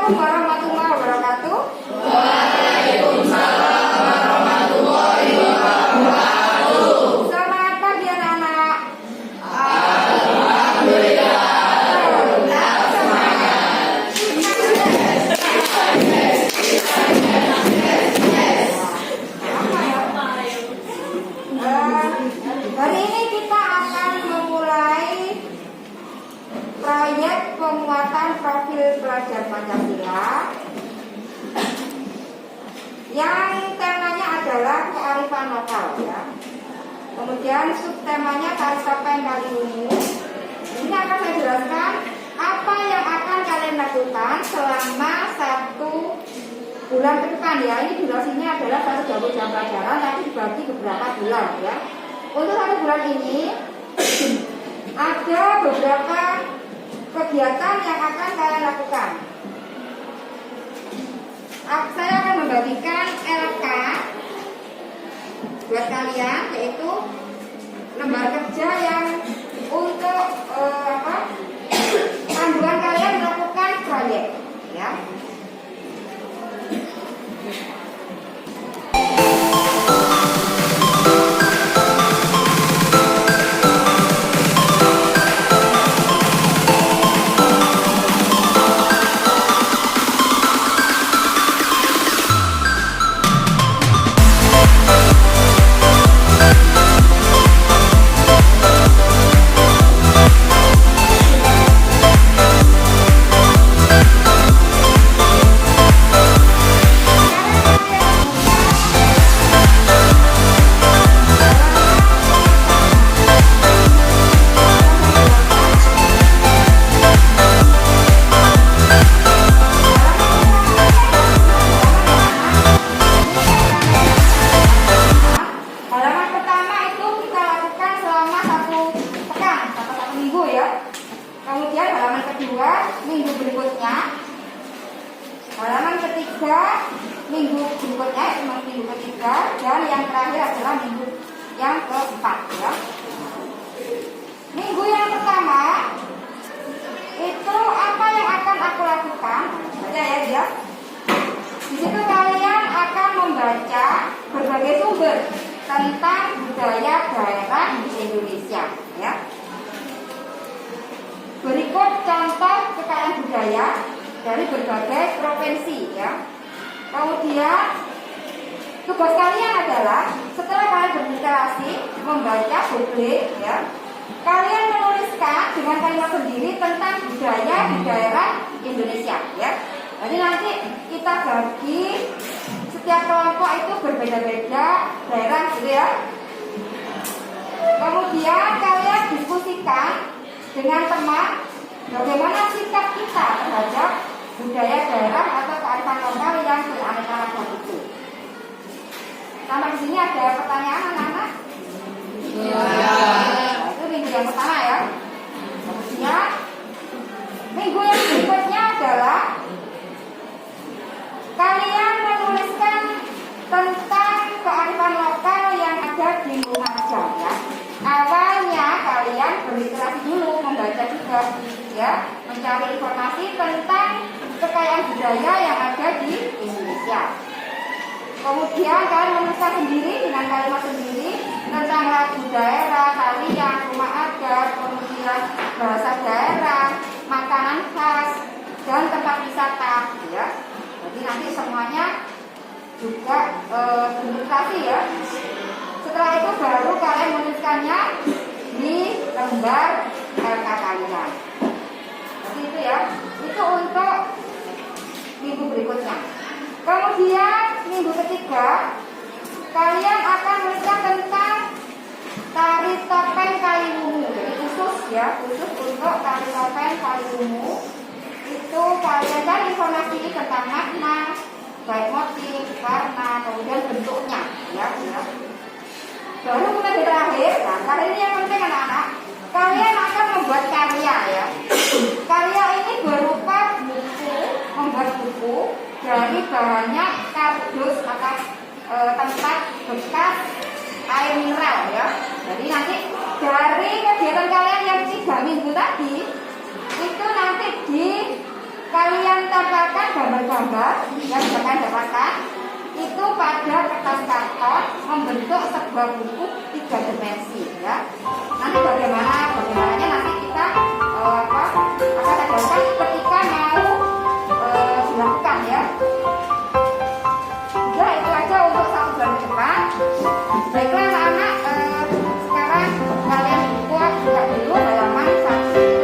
Assalamualaikum warahmatullahi wabarakatuh. Waalaikumsalam warahmatullahi wabarakatuh. Selamat pagi anak-anak. Alhamdulillah. Tetap semangat. Hari ini kita akan memulai proyek penguatan profil pelajar Pancasila yang temanya adalah kearifan lokal ya. Kemudian subtemanya tari topeng Kaliwungu. Ini akan saya jelaskan apa yang akan kalian lakukan selama 1 bulan ke depan ya. Ini durasinya adalah 1 jam pelajaran, nanti dibagi beberapa bulan ya. Untuk 1 bulan ini ada beberapa kegiatan yang akan kalian lakukan. Saya akan membagikan LK buat kalian, yaitu lembar kerja yang untuk panduan kalian melakukan proyek ya. Kemudian halaman kedua minggu berikutnya, halaman ketiga minggu berikutnya, minggu ketiga, dan yang terakhir adalah minggu yang keempat ya. Minggu yang pertama itu apa yang akan aku lakukan? Baca ya dia. Di situ kalian akan membaca berbagai sumber tentang budaya daerah di Indonesia ya. Berikut contoh kekayaan budaya dari berbagai provinsi ya. Kemudian tugas kalian adalah setelah kalian berliterasi membaca buku ya, kalian menuliskan dengan kalimat sendiri tentang budaya di daerah Indonesia ya. Jadi nanti kita bagi setiap kelompok itu berbeda-beda daerah gitu ya. Kemudian kalian diskusikan dengan teman bagaimana sikap kita terhadap budaya daerah atau kearifan lokal yang beraneka ragam itu. Sampai di sini ada pertanyaan anak-anak? Ya. Nah, itu minggu yang pertama ya. Kemudian minggu yang berikutnya adalah kalian menuliskan tentang kearifan lokal yang ada di Lumajang ya. Awalnya kalian berliterasi dulu, membaca juga ya, mencari informasi tentang kekayaan budaya yang ada di Indonesia. Kemudian kalian menuliskan sendiri dengan kalimat sendiri tentang lagu daerah, tarian, rumah adat, kemudian bahasa daerah, makanan khas, dan tempat wisata ya. Jadi nanti semuanya juga berliterasi ya. Setelah itu baru kalian menuliskannya di lembar LK kalian. Seperti itu ya. Itu untuk minggu berikutnya. Kemudian minggu ketiga kalian akan menuliskan tentang tari topeng Kaliwungu. Jadi khusus ya, khusus untuk tari topeng Kaliwungu. Itu kalian cari informasi tentang makna, baik motif, warna, kemudian bentuknya ya. Baru kemudian terakhir, nah kali ini yang penting anak-anak, kalian akan membuat karya ya. Karya ini berupa buku, membuat buku dari bahannya kardus atau tempat bekas air mineral ya. Jadi nanti dari kegiatan kalian yang 3 minggu tadi, itu nanti di kalian tambahkan gambar-gambar yang jangan dapatkan itu pada kertas karton membentuk sebuah buku 3 dimensi ya. Nanti bagaimananya nanti kita akan ajarkan ketika mau dilakukan ya. Ya itu aja untuk 1 bulan ke depan. Baiklah anak-anak, sekarang kalian buka dulu halaman 1.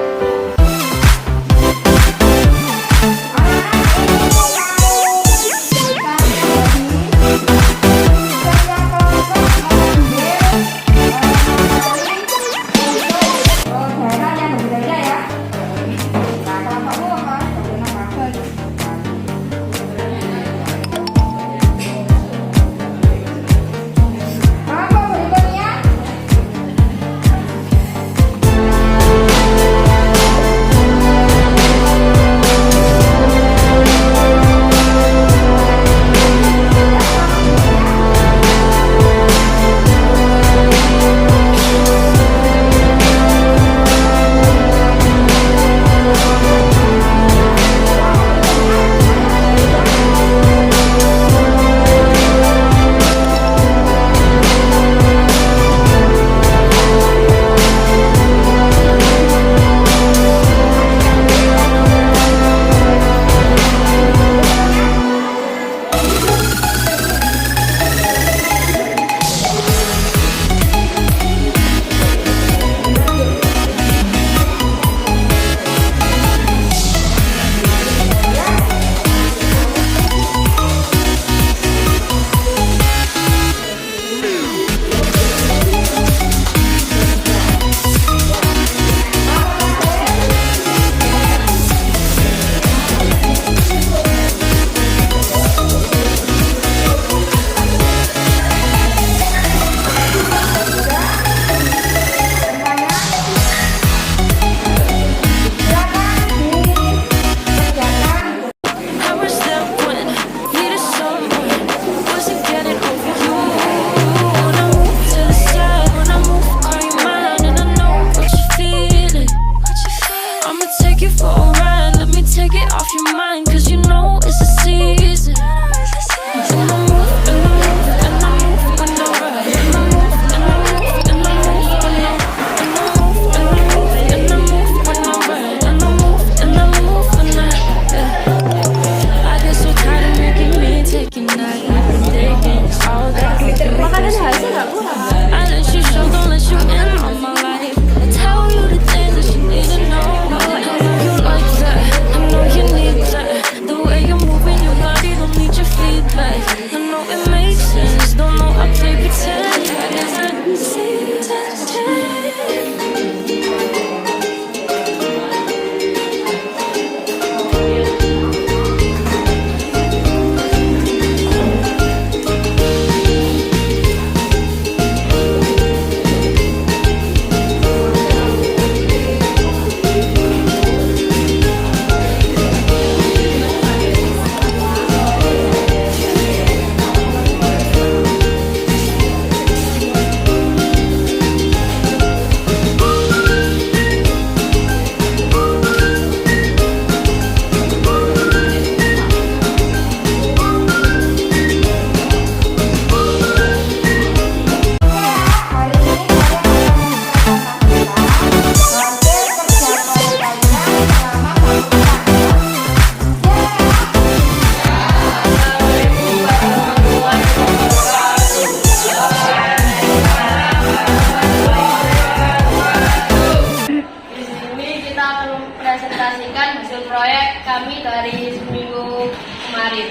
kami dari seminggu kemarin.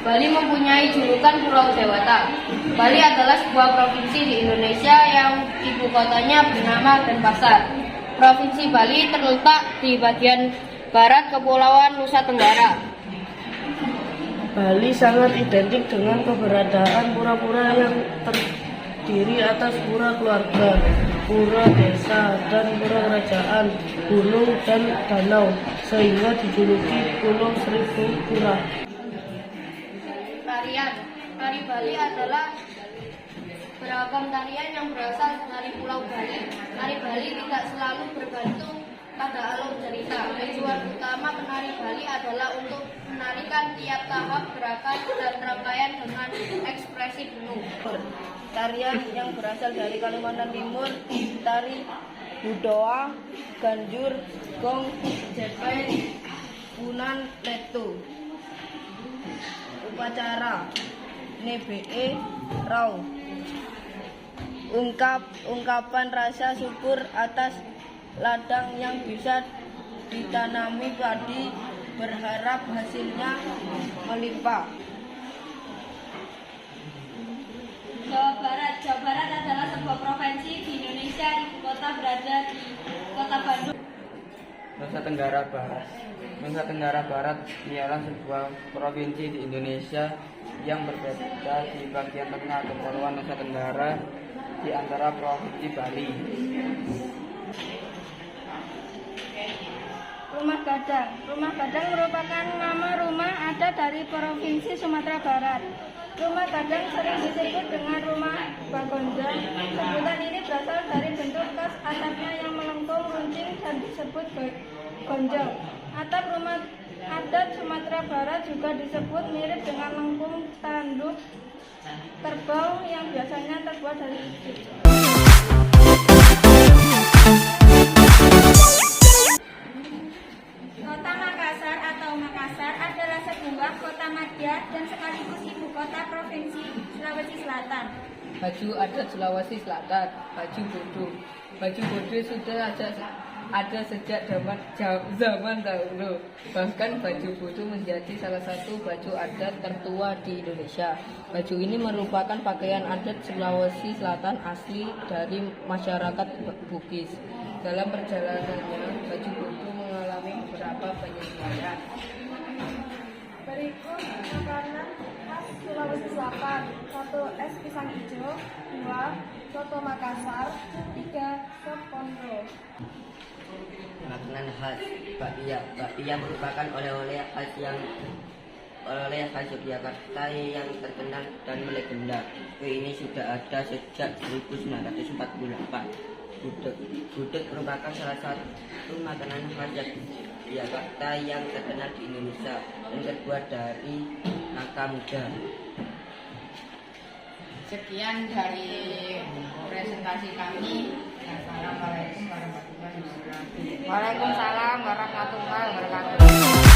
Bali mempunyai julukan Pulau Dewata. Bali adalah sebuah provinsi di Indonesia yang ibu kotanya bernama Denpasar. Provinsi Bali terletak di bagian barat Kepulauan Nusa Tenggara. Bali sangat identik dengan keberadaan pura-pura yang terdiri atas pura keluarga, pura desa, dan pura kerajaan, gunung, dan danau, sehingga dijuluki Pulau Seribu Pura. Tari Bali adalah beragam tarian yang berasal dari Pulau Pulau Bali, tari Bali tidak selalu bergantung pada alur cerita. Tujuan utama penari Bali adalah untuk menarikan tiap tahap gerakan dan rangkaian dengan ekspresi penuh. Tarian yang berasal dari Kalimantan Timur, tari Budoa, Ganjur, Gong, Jepe, Punan, Letu. Upacara Nebe, Rau. Ungkapan rasa syukur atas ladang yang bisa ditanami padi, berharap hasilnya melimpah. Jawa Barat adalah sebuah provinsi di Indonesia. Ibu kota berada di Kota Bandung. Nusa Tenggara Barat ialah sebuah provinsi di Indonesia yang berbeda di bagian tengah kepulauan Nusa Tenggara di antara Provinsi Bali. Rumah Gadang merupakan nama rumah adat dari Provinsi Sumatera Barat. Rumah Gadang sering disebut dengan rumah Bagonjang. Sebutan ini berasal dari bentuk khas atapnya yang melengkung runcing dan disebut gonjong. Atap rumah adat Sumatera Barat juga disebut mirip dengan lengkung tanduk kerbau yang biasanya terbuat dari biji. Kota Makassar atau Makassar adalah sebuah kota madya dan sekaligus ibu kota Provinsi Sulawesi Selatan. Baju adat Sulawesi Selatan, baju bodo sudah ada sejak zaman dahulu. Bahkan baju bodo menjadi salah satu baju adat tertua di Indonesia. Baju ini merupakan pakaian adat Sulawesi Selatan asli dari masyarakat Bugis. Dalam perjalanannya, baju bodo mengalami beberapa penyesuaian. Berikut makanan khas Sulawesi Selatan. 1. Es pisang hijau. 2. Soto Makassar. 3. Sop konro. Makanan khas bakpia merupakan oleh-oleh khas Yogyakarta yang terkenal dan melegenda. Kue ini sudah ada sejak 1948. Gudeg merupakan salah satu makanan khas Yogyakarta yang terkenal di Indonesia dan terbuat dari nangka muda. Sekian dari presentasi kami. Assalamualaikum warahmatullahi wabarakatuh. Waalaikumsalam warahmatullahi wabarakatuh.